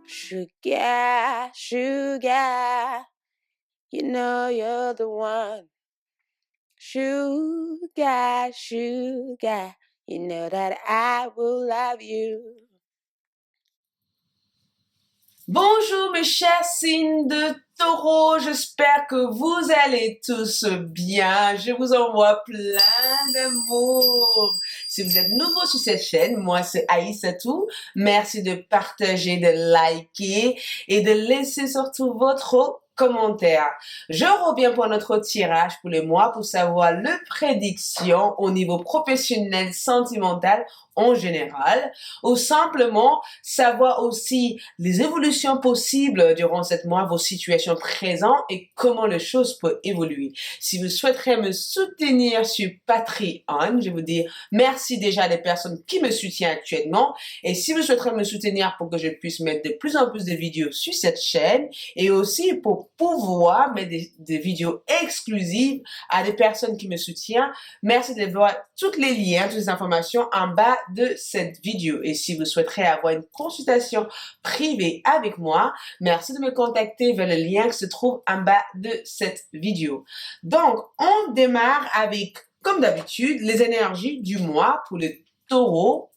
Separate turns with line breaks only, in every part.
Sugar, sugar, you know you're the one. Sugar, sugar, you know that I will love you.
Bonjour mes chers signes de taureau, j'espère que vous allez tous bien, je vous envoie plein d'amour. Si vous êtes nouveau sur cette chaîne, moi c'est Aïssatou, merci de partager, de liker et de laisser surtout votre commentaire. Je reviens pour notre tirage pour le mois pour savoir les prédictions au niveau professionnel, sentimental en général, ou simplement savoir aussi les évolutions possibles durant ce mois, vos situations présentes et comment les choses peuvent évoluer. Si vous souhaiterez me soutenir sur Patreon, je vous dis merci déjà des personnes qui me soutiennent actuellement. Et si vous souhaiterez me soutenir pour que je puisse mettre de plus en plus de vidéos sur cette chaîne et aussi pour pouvoir mettre des vidéos exclusives à des personnes qui me soutiennent, merci de voir tous les liens, toutes les informations en bas de cette vidéo. Et si vous souhaiterez avoir une consultation privée avec moi, merci de me contacter vers le lien qui se trouve en bas de cette vidéo. Donc, on démarre avec, comme d'habitude, les énergies du mois pour le taureau,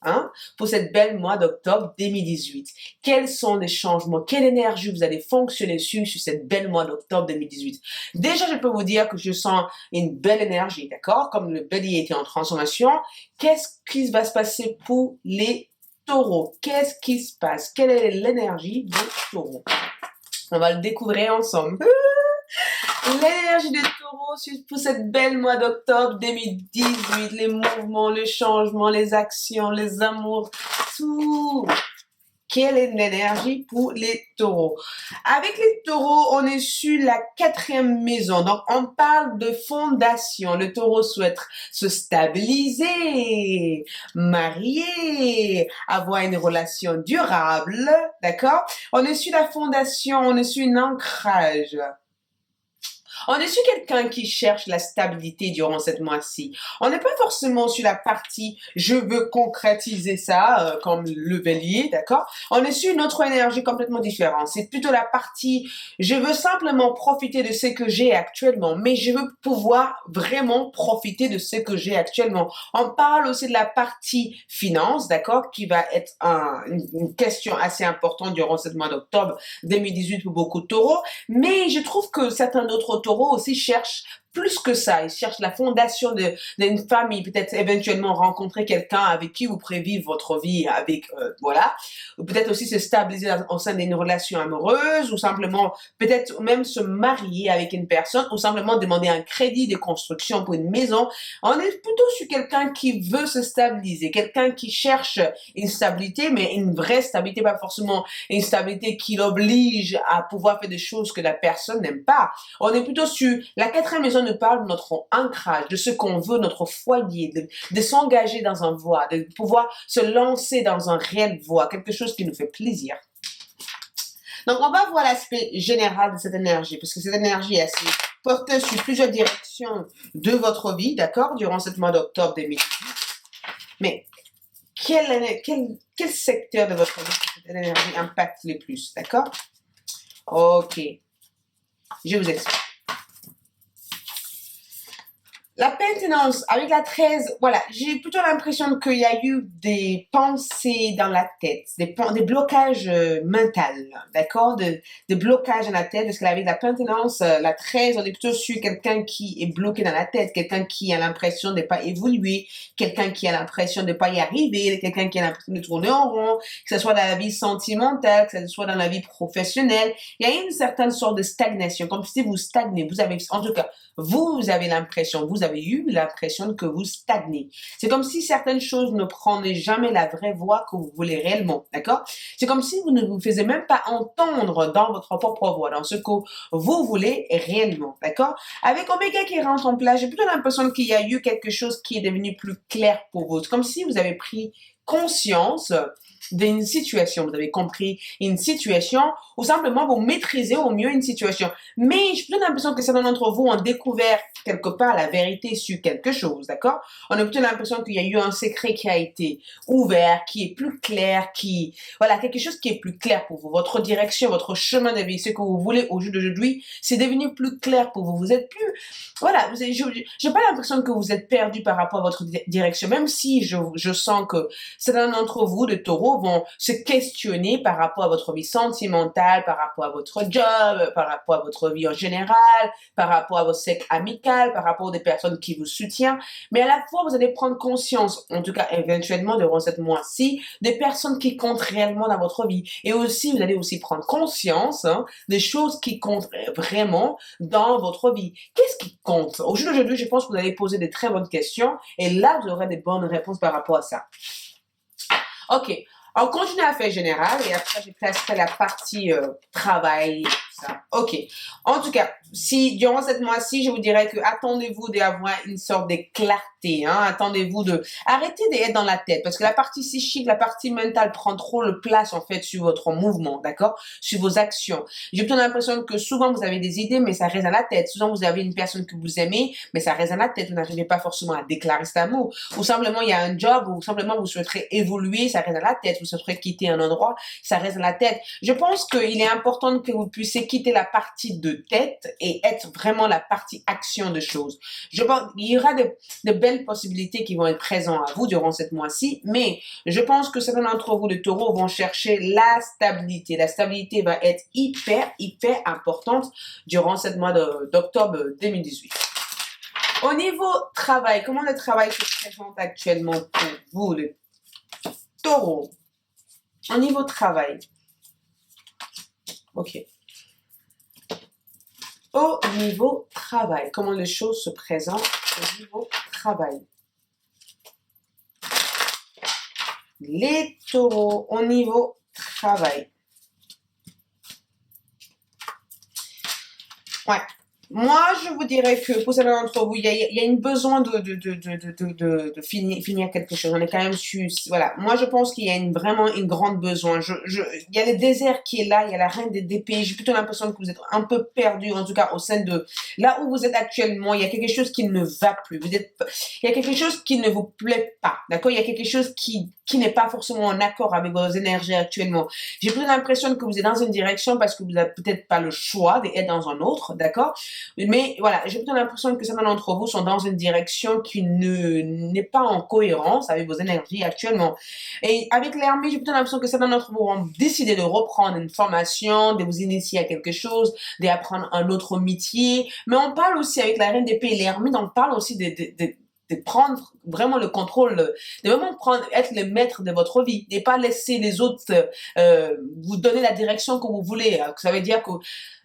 pour cette belle mois d'octobre 2018. Quels sont les changements? Quelle énergie vous allez fonctionner sur cette belle mois d'octobre 2018? Déjà, je peux vous dire que je sens une belle énergie, d'accord? Comme le bélier était en transformation, qu'est-ce qui va se passer pour les taureaux? Qu'est-ce qui se passe? Quelle est l'énergie des taureaux? On va le découvrir ensemble. L'énergie des taureaux pour cette belle mois d'octobre 2018, les mouvements, le changement, les actions, les amours, tout. Quelle est l'énergie pour les taureaux? Avec les taureaux, on est sur la 4e maison. Donc, on parle de fondation. Le taureau souhaite se stabiliser, marier, avoir une relation durable. D'accord? On est sur la fondation, on est sur un ancrage. On est sur quelqu'un qui cherche la stabilité durant cette mois-ci. On n'est pas forcément sur la partie « je veux concrétiser ça comme le bélier », d'accord? On est sur une autre énergie complètement différente. C'est plutôt la partie « je veux simplement profiter de ce que j'ai actuellement, mais je veux pouvoir vraiment profiter de ce que j'ai actuellement ». On parle aussi de la partie finance, d'accord, qui va être une question assez importante durant ce mois d'octobre 2018 pour beaucoup de taureaux. Mais je trouve que certains d'autres taureaux aussi cherchent plus que ça. Ils cherchent la fondation d'une famille, peut-être éventuellement rencontrer quelqu'un avec qui vous pourrez vivre votre vie avec, voilà. Ou peut-être aussi se stabiliser au sein d'une relation amoureuse, ou simplement peut-être même se marier avec une personne, ou simplement demander un crédit de construction pour une maison. On est plutôt sur quelqu'un qui veut se stabiliser, quelqu'un qui cherche une stabilité, mais une vraie stabilité, pas forcément une stabilité qui l'oblige à pouvoir faire des choses que la personne n'aime pas. On est plutôt sur la 4e maison nous parle de notre ancrage, de ce qu'on veut, notre foyer, de s'engager dans un voie, de pouvoir se lancer dans un réel voie, quelque chose qui nous fait plaisir. Donc, on va voir l'aspect général de cette énergie, parce que cette énergie est assez porteuse sur plusieurs directions de votre vie, d'accord, durant ce mois d'octobre 2018. Mais quel secteur de votre vie cette énergie impacte le plus, d'accord? Ok, je vous explique. La maintenance, avec la 13, voilà, j'ai plutôt l'impression qu'il y a eu des pensées dans la tête, des blocages mentaux, d'accord, des blocages dans la tête, parce qu'avec la maintenance, la 13, on est plutôt sur quelqu'un qui est bloqué dans la tête, quelqu'un qui a l'impression de ne pas évoluer, quelqu'un qui a l'impression de ne pas y arriver, quelqu'un qui a l'impression de tourner en rond, que ce soit dans la vie sentimentale, que ce soit dans la vie professionnelle. Il y a une certaine sorte de stagnation, comme si vous stagnez, vous avez, en tout cas, vous avez l'impression, vous avez eu l'impression que vous stagnez. C'est comme si certaines choses ne prenaient jamais la vraie voie que vous voulez réellement, d'accord? C'est comme si vous ne vous faisiez même pas entendre dans votre propre voix, dans ce que vous voulez réellement, d'accord? Avec Oméga qui rentre en place, j'ai plutôt l'impression qu'il y a eu quelque chose qui est devenu plus clair pour vous. C'est comme si vous avez pris conscience d'une situation, vous avez compris, une situation, ou simplement vous maîtrisez au mieux une situation. Mais j'ai plutôt l'impression que certains d'entre vous ont découvert quelque part la vérité sur quelque chose, d'accord? On a plutôt l'impression qu'il y a eu un secret qui a été ouvert, qui est plus clair, voilà, quelque chose qui est plus clair pour vous. Votre direction, votre chemin de vie, ce que vous voulez au jour d'aujourd'hui, c'est devenu plus clair pour vous. Vous êtes plus, voilà, j'ai pas l'impression que vous êtes perdu par rapport à votre direction, même si je sens que certains d'entre vous, de taureaux, vont se questionner par rapport à votre vie sentimentale, par rapport à votre job, par rapport à votre vie en général, par rapport à votre cercle amical, par rapport aux des personnes qui vous soutiennent. Mais à la fois, vous allez prendre conscience, en tout cas éventuellement durant cette mois-ci, des personnes qui comptent réellement dans votre vie. Et aussi, vous allez aussi prendre conscience des choses qui comptent vraiment dans votre vie. Qu'est-ce qui compte? Au jour d'aujourd'hui, je pense que vous allez poser des très bonnes questions et là, vous aurez des bonnes réponses par rapport à ça. Ok, on continue à faire général et après je placerai la partie travail, tout ça. Ok, en tout cas, si durant cette mois-ci, je vous dirais que attendez-vous d'avoir une sorte de clarté, attendez-vous arrêtez d'être dans la tête parce que la partie psychique, la partie mentale prend trop le place en fait sur votre mouvement, d'accord, sur vos actions. J'ai plutôt l'impression que souvent vous avez des idées mais ça reste dans la tête. Souvent vous avez une personne que vous aimez mais ça reste dans la tête. Vous n'arrivez pas forcément à déclarer cet amour. Ou simplement il y a un job ou simplement vous souhaiterez évoluer, ça reste dans la tête. Vous souhaiterez quitter un endroit, ça reste dans la tête. Je pense qu'il est important que vous puissiez quitter la partie de tête et être vraiment la partie action de choses. Je pense qu'il y aura de belles possibilités qui vont être présentes à vous durant cette mois-ci, mais je pense que certains d'entre vous, les taureaux, vont chercher la stabilité. La stabilité va être hyper importante durant ce mois d'octobre 2018. Au niveau travail, comment le travail se présente actuellement pour vous, les taureaux? Au niveau travail. Ok. Au niveau travail, comment les choses se présentent au niveau travail. Les taureaux, au niveau travail. Ouais. Moi, je vous dirais que pour certains d'entre vous, il y a une besoin de finir quelque chose. On est quand même sur, voilà. Moi, je pense qu'il y a vraiment une grande besoin. Il y a le désert qui est là, il y a la reine des d'épée. J'ai plutôt l'impression que vous êtes un peu perdu, en tout cas, au sein de là où vous êtes actuellement. Il y a quelque chose qui ne va plus. Il y a quelque chose qui ne vous plaît pas. D'accord? Il y a quelque chose qui n'est pas forcément en accord avec vos énergies actuellement. J'ai plutôt l'impression que vous êtes dans une direction parce que vous n'avez peut-être pas le choix d'être dans un autre. D'accord? Mais voilà, j'ai plutôt l'impression que certains d'entre vous sont dans une direction qui n'est pas en cohérence avec vos énergies actuellement. Et avec l'Hermée, j'ai plutôt l'impression que certains d'entre vous ont décidé de reprendre une formation, de vous initier à quelque chose, d'apprendre un autre métier. Mais on parle aussi avec la Reine d'Épée et l'Hermine, on parle aussi de prendre vraiment le contrôle, de vraiment être le maître de votre vie, de pas laisser les autres vous donner la direction que vous voulez. Ça veut dire que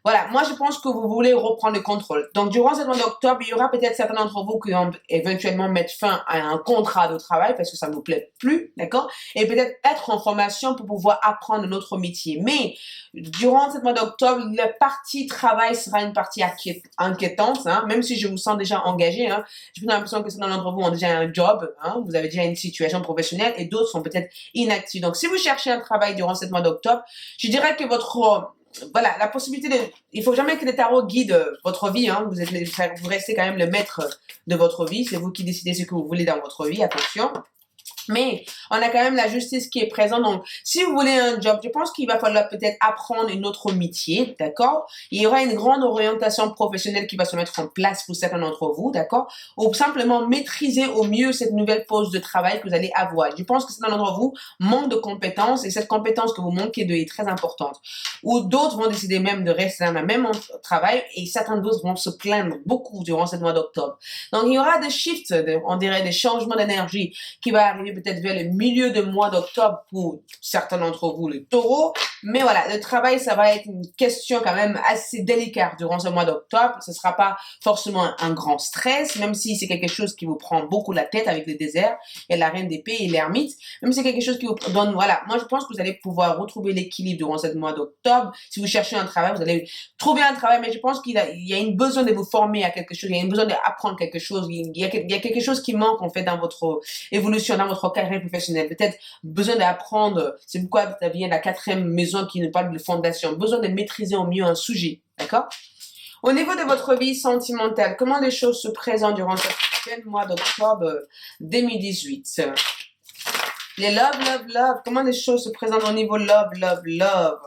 voilà, moi je pense que vous voulez reprendre le contrôle. Donc durant ce mois d'octobre, il y aura peut-être certains d'entre vous qui vont éventuellement mettre fin à un contrat de travail parce que ça ne vous plaît plus, d'accord? Et peut-être être en formation pour pouvoir apprendre notre métier. Mais durant ce mois d'octobre, la partie travail sera une partie inquiétante, même si je vous sens déjà engagé. J'ai l'impression que certains d'entre vous ont déjà un job, vous avez déjà une situation professionnelle et d'autres sont peut-être inactifs. Donc si vous cherchez un travail durant ce mois d'octobre, je dirais que voilà, la possibilité il faut jamais que les tarots guident votre vie, vous restez quand même le maître de votre vie, c'est vous qui décidez ce que vous voulez dans votre vie, attention. Mais on a quand même la justice qui est présente. Donc, si vous voulez un job, je pense qu'il va falloir peut-être apprendre un autre métier, d'accord? Il y aura une grande orientation professionnelle qui va se mettre en place pour certains d'entre vous, d'accord? Ou simplement maîtriser au mieux cette nouvelle pause de travail que vous allez avoir. Je pense que certains d'entre vous manquent de compétences et cette compétence que vous manquez de est très importante. Ou d'autres vont décider même de rester dans le même travail et certains d'autres vont se plaindre beaucoup durant ce mois d'octobre. Donc, il y aura des shifts, on dirait des changements d'énergie qui va arriver peut-être vers le milieu du mois d'octobre pour certains d'entre vous, les taureaux, Mais voilà, le travail, ça va être une question quand même assez délicate durant ce mois d'octobre. Ce sera pas forcément un grand stress, même si c'est quelque chose qui vous prend beaucoup la tête avec le désert et la reine d'épée et l'ermite. Même si c'est quelque chose qui vous donne, voilà. Moi, je pense que vous allez pouvoir retrouver l'équilibre durant ce mois d'octobre. Si vous cherchez un travail, vous allez trouver un travail, mais je pense qu'il y a une besoin de vous former à quelque chose. Il y a une besoin d'apprendre quelque chose. Il y a quelque chose qui manque, en fait, dans votre évolution, dans votre carrière professionnelle. Peut-être besoin d'apprendre. C'est pourquoi ça vient de la quatrième maison qui nous parle de fondation. Besoin de maîtriser au mieux un sujet. D'accord? Au niveau de votre vie sentimentale, comment les choses se présentent durant ce mois d'octobre 2018? Les love, love, love. Comment les choses se présentent au niveau love, love, love?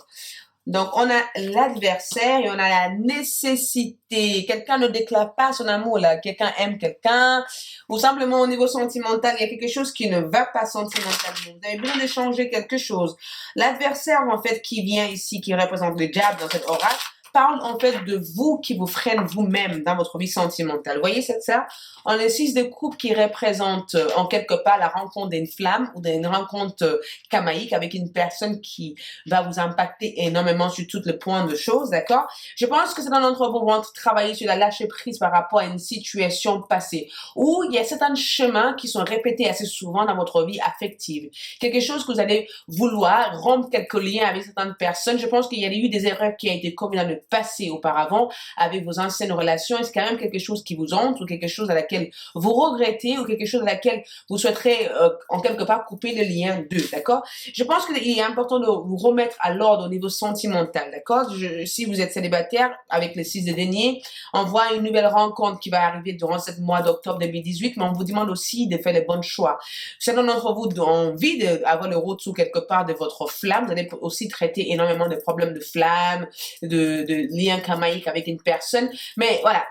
Donc, on a l'adversaire et on a la nécessité. Quelqu'un ne déclare pas son amour, là. Quelqu'un aime quelqu'un. Ou simplement, au niveau sentimental, il y a quelque chose qui ne va pas sentimentalement. Vous avez besoin d'échanger quelque chose. L'adversaire, en fait, qui vient ici, qui représente le diable dans cet oracle, parle en fait de vous qui vous freine vous-même dans votre vie sentimentale. Vous voyez ça? On a le 6 de coupe qui représente en quelque part la rencontre d'une flamme ou d'une rencontre kamaïque avec une personne qui va vous impacter énormément sur tout le point de choses, d'accord? Je pense que certains d'entre vous vont travailler sur la lâcher prise par rapport à une situation passée où il y a certains chemins qui sont répétés assez souvent dans votre vie affective. Quelque chose que vous allez vouloir rompre quelques liens avec certaines personnes. Je pense qu'il y a eu des erreurs qui ont été commises dans le passé auparavant avec vos anciennes relations. Et c'est quand même quelque chose qui vous hante ou quelque chose à laquelle vous regrettez ou quelque chose à laquelle vous souhaiterez en quelque part couper le lien d'eux, d'accord? Je pense qu'il est important de vous remettre à l'ordre au niveau sentimental, d'accord? Si vous êtes célibataire, avec les 6 de denier, on voit une nouvelle rencontre qui va arriver durant ce mois d'octobre 2018, mais on vous demande aussi de faire les bons choix. Certains d'entre vous ont envie d'avoir le retour quelque part de votre flamme. Vous allez aussi traiter énormément de problèmes de flamme, de lien karmaïque avec une personne. Mais voilà,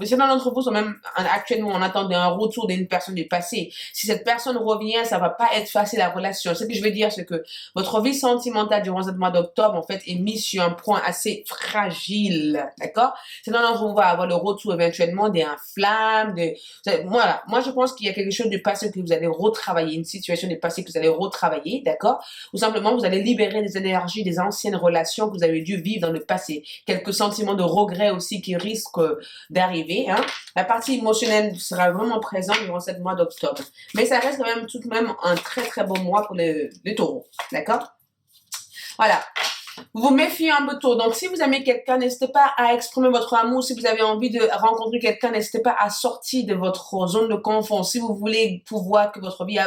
certains d'entre vous sont même actuellement en attendant un retour d'une personne du passé. Si cette personne revient, ça va pas être facile la relation. Ce que je veux dire, c'est que votre vie sentimentale durant ce mois d'octobre, en fait, est mise sur un point assez fragile. D'accord? Certains d'entre vous vont avoir le retour éventuellement d'un flamme, voilà. Moi, je pense qu'il y a quelque chose du passé que vous allez retravailler, une situation du passé que vous allez retravailler, d'accord? Ou simplement, vous allez libérer des énergies des anciennes relations que vous avez dû vivre dans le passé. Quelques sentiments de regret aussi qui risquent d'arriver, hein. La partie émotionnelle sera vraiment présente durant ce mois d'octobre. Mais ça reste quand même tout de même un très très beau mois pour les taureaux, d'accord? Voilà. Vous méfiez un peu tôt. Donc, si vous aimez quelqu'un, n'hésitez pas à exprimer votre amour. Si vous avez envie de rencontrer quelqu'un, n'hésitez pas à sortir de votre zone de confort. Si vous voulez pouvoir que votre vie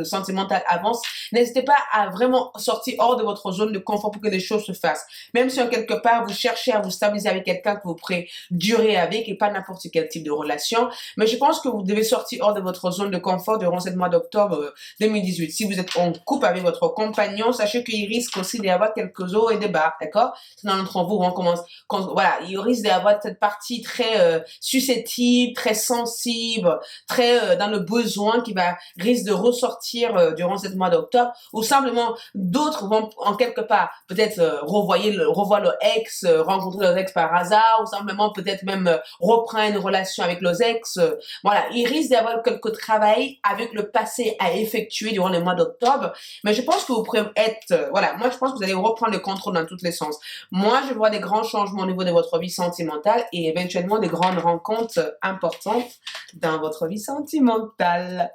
sentimentale avance, n'hésitez pas à vraiment sortir hors de votre zone de confort pour que les choses se fassent. Même si en quelque part, vous cherchez à vous stabiliser avec quelqu'un que vous pourrez durer avec et pas n'importe quel type de relation. Mais je pense que vous devez sortir hors de votre zone de confort durant ce mois d'octobre 2018. Si vous êtes en couple avec votre compagnon, sachez qu'il risque aussi d'y avoir quelques hauts et des bas, d'accord? Dans notre vous, on commence, voilà, il risque d'avoir cette partie très susceptible, très sensible, très dans le besoin qui risque de ressortir durant ce mois d'octobre, ou simplement d'autres vont en quelque part peut-être revoir leur ex, rencontrer leur ex par hasard, ou simplement peut-être même reprendre une relation avec leurs ex. Voilà, il risque d'avoir quelques travail avec le passé à effectuer durant le mois d'octobre, mais je pense que vous pourrez être, voilà, moi je pense que vous allez reprendre le contrôle dans tous les sens. Moi, je vois des grands changements au niveau de votre vie sentimentale et éventuellement des grandes rencontres importantes dans votre vie sentimentale.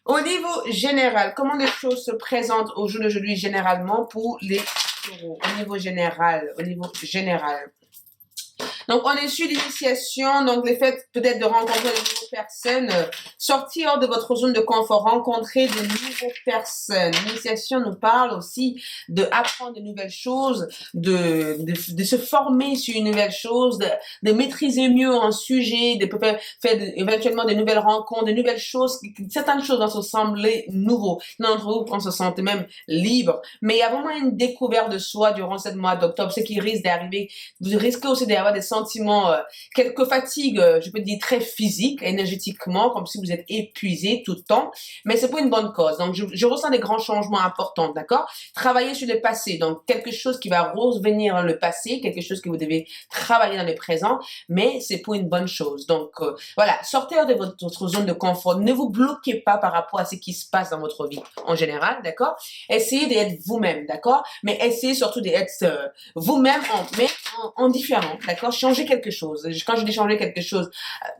Au niveau général, comment les choses se présentent au jour d'aujourd'hui généralement pour les taureaux? Au niveau général. Donc, on est sur l'initiation, donc le fait peut-être de rencontrer de nouvelles personnes, sortir de votre zone de confort, rencontrer de nouvelles personnes. L'initiation nous parle aussi de apprendre de nouvelles choses, de se former sur une nouvelle chose, de maîtriser mieux un sujet, de faire éventuellement de nouvelles rencontres, de nouvelles choses. Certaines choses vont se sembler nouveaux. D'entre vous, on se sent même libre. Mais il y a vraiment une découverte de soi durant ce mois d'octobre, ce qui risque d'arriver. Vous risquez aussi d'avoir des sentiments, quelques fatigues, je peux dire très physiques, énergétiquement, comme si vous êtes épuisé tout le temps, mais c'est pour une bonne cause. Donc, je ressens des grands changements importants, d'accord? Travailler sur le passé, donc quelque chose qui va revenir dans le passé, quelque chose que vous devez travailler dans le présent, mais c'est pour une bonne chose. Donc, voilà, sortez de votre zone de confort. Ne vous bloquez pas par rapport à ce qui se passe dans votre vie en général, d'accord? Essayez d'être vous-même, d'accord? Mais essayez surtout d'être vous-même, en différent, d'accord? Changez quelque chose. Quand je dis changer quelque chose,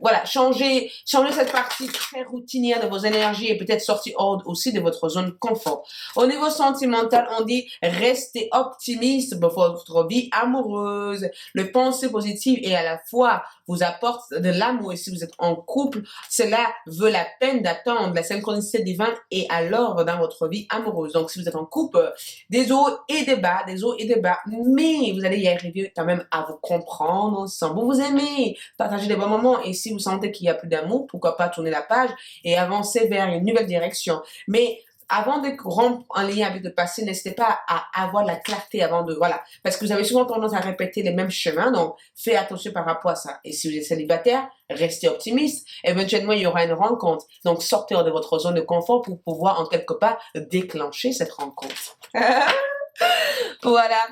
voilà, changez cette partie très routinière de vos énergies et peut-être sortir aussi de votre zone de confort. Au niveau sentimental, on dit restez optimiste pour votre vie amoureuse. Le pensée positive et à la fois vous apporte de l'amour. Et si vous êtes en couple, cela vaut la peine d'attendre la synchronicité divine et alors dans votre vie amoureuse. Donc, si vous êtes en couple, des hauts et des bas, mais vous allez y arriver quand même à vous comprendre ensemble. Vous vous aimez, partagez des bons moments et si vous sentez qu'il n'y a plus d'amour, pourquoi pas tourner la page et avancer vers une nouvelle direction. Mais avant de rompre un lien avec le passé, n'hésitez pas à avoir la clarté avant de, voilà. Parce que vous avez souvent tendance à répéter les mêmes chemins, donc faites attention par rapport à ça. Et si vous êtes célibataire, restez optimiste. Éventuellement, il y aura une rencontre. Donc, sortez de votre zone de confort pour pouvoir, en quelque part, déclencher cette rencontre. Voilà.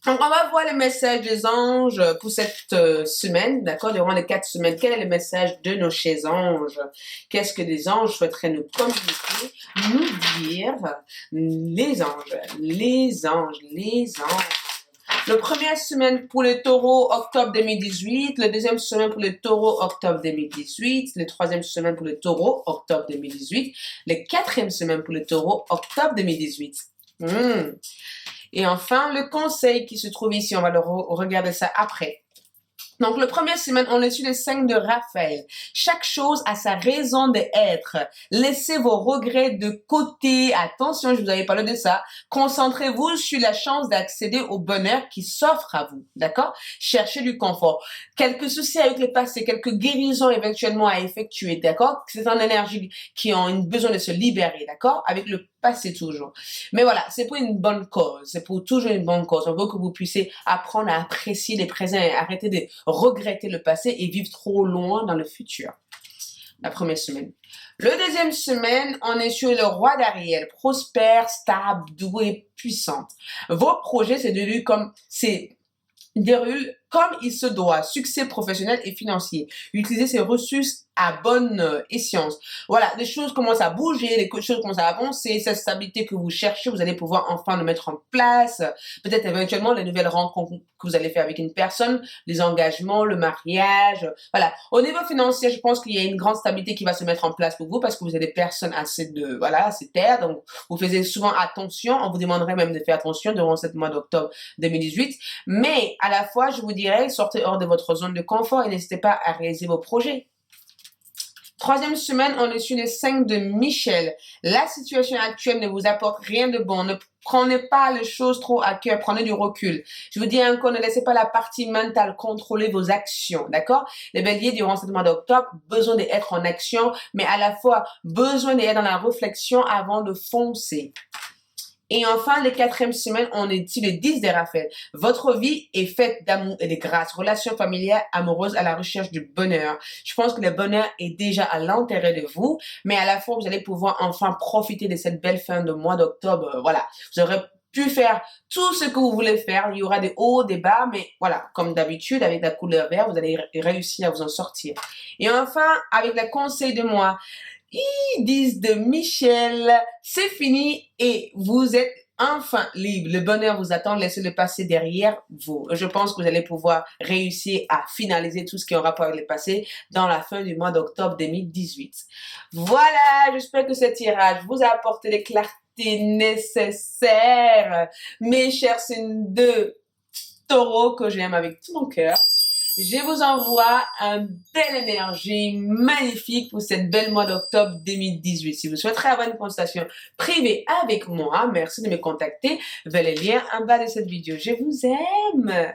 Donc, on va voir le message des anges pour cette semaine, d'accord, durant les 4 semaines. Quel est le message de nos chers anges? Qu'est-ce que les anges souhaiteraient nous communiquer, nous dire? Les anges, les anges, les anges. Le première semaine pour le taureau, octobre 2018. Le deuxième semaine pour le taureau, octobre 2018. Le troisième semaine pour le taureau, octobre 2018. Le quatrième semaine pour le taureau, octobre 2018. Et enfin, le conseil qui se trouve ici, on va regarder ça après. Donc, le premier semaine, on est sur le 5 de Raphaël. Chaque chose a sa raison d'être. Laissez vos regrets de côté. Attention, je vous avais parlé de ça. Concentrez-vous sur la chance d'accéder au bonheur qui s'offre à vous. D'accord? Cherchez du confort. Quelques soucis avec le passé, quelques guérisons éventuellement à effectuer. D'accord? C'est une énergie qui ont besoin de se libérer. D'accord? Avec le passé toujours. Mais voilà, c'est pour une bonne cause. C'est pour toujours une bonne cause. On veut que vous puissiez apprendre à apprécier les présents et arrêter de regretter le passé et vivre trop loin dans le futur. La première semaine. Le deuxième semaine, on est sur le roi d'Ariel. Prospère, stable, doué, puissante. Vos projets, déroule comme il se doit, succès professionnel et financier. Utilisez ces ressources à bonne escience. Voilà, les choses commencent à bouger, les choses commencent à avancer, cette stabilité que vous cherchez, vous allez pouvoir enfin le mettre en place. Peut-être éventuellement les nouvelles rencontres que vous allez faire avec une personne, les engagements, le mariage. Voilà. Au niveau financier, je pense qu'il y a une grande stabilité qui va se mettre en place pour vous parce que vous êtes des personnes assez terres. Donc, vous faites souvent attention. On vous demanderait même de faire attention durant ce mois d'octobre 2018. Mais à la fois, je vous dirais, sortez hors de votre zone de confort et n'hésitez pas à réaliser vos projets. Troisième semaine, on est sur les 5 de Michel. La situation actuelle ne vous apporte rien de bon. Ne prenez pas les choses trop à cœur. Prenez du recul. Je vous dis encore, ne laissez pas la partie mentale contrôler vos actions. D'accord? Les béliers, durant ce mois d'octobre, besoin d'être en action, mais à la fois besoin d'être dans la réflexion avant de foncer. Et enfin, les 4e semaine, on est sur le 10 de Raphaël. Votre vie est faite d'amour et de grâce. Relation familiale, amoureuse, à la recherche du bonheur. Je pense que le bonheur est déjà à l'intérieur de vous, mais à la fois, vous allez pouvoir enfin profiter de cette belle fin de mois d'octobre. Voilà. Vous aurez pu faire tout ce que vous voulez faire. Il y aura des hauts, des bas, mais voilà, comme d'habitude, avec la couleur verte, vous allez réussir à vous en sortir. Et enfin, avec le conseil de moi, ils disent de Michel, c'est fini et vous êtes enfin libre. Le bonheur vous attend, laissez-le passer derrière vous. Je pense que vous allez pouvoir réussir à finaliser tout ce qui est en rapport avec le passé dans la fin du mois d'octobre 2018. Voilà, j'espère que ce tirage vous a apporté les clartés nécessaires. Mes chers signes de taureau que j'aime avec tout mon cœur. Je vous envoie une belle énergie magnifique pour cette belle mois d'octobre 2018. Si vous souhaiterez avoir une consultation privée avec moi, merci de me contacter vers le lien en bas de cette vidéo. Je vous aime.